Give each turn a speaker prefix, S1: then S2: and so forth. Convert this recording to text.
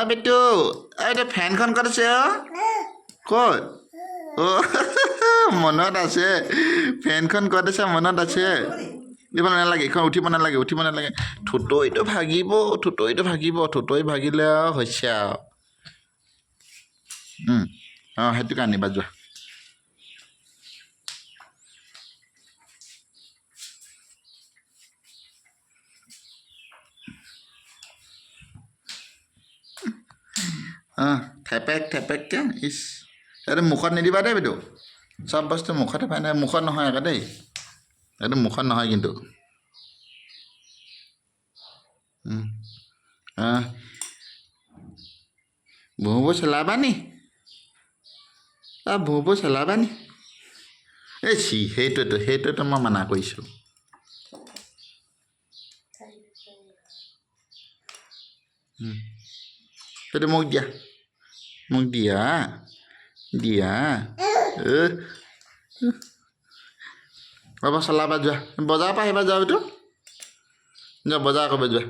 S1: বিটু এতিয়া ফেনখন ক'ত আছে ক'ত মনত আছে ফেনখন ক'ত আছে মনত আছে দিব নালাগে এইখন উঠিব নালাগে থুতৰিটো ভাগিব ভাগিলে আৰু হৈছে আৰু সেইটোকে আনিবা যোৱা থেপেককৈ ইচ এইটো মুখত নিদিবা দেই বাইদেউ চব বস্তু মুখতে পাই নাই মুখত নহয় আকৌ দেই এইটো মুখত নহয় কিন্তু ভুঁবোৰ চেলাবা নি ভুঁবোৰ চেলাবা নি এই সেইটোতো মই মানা কৰিছোঁ সেইটো মোক দিয়া হ'ব চলাবা যোৱা বজাৰৰ পৰা আহিবা যোৱা এইটো যোৱা বজাৰ কৰিব যোৱা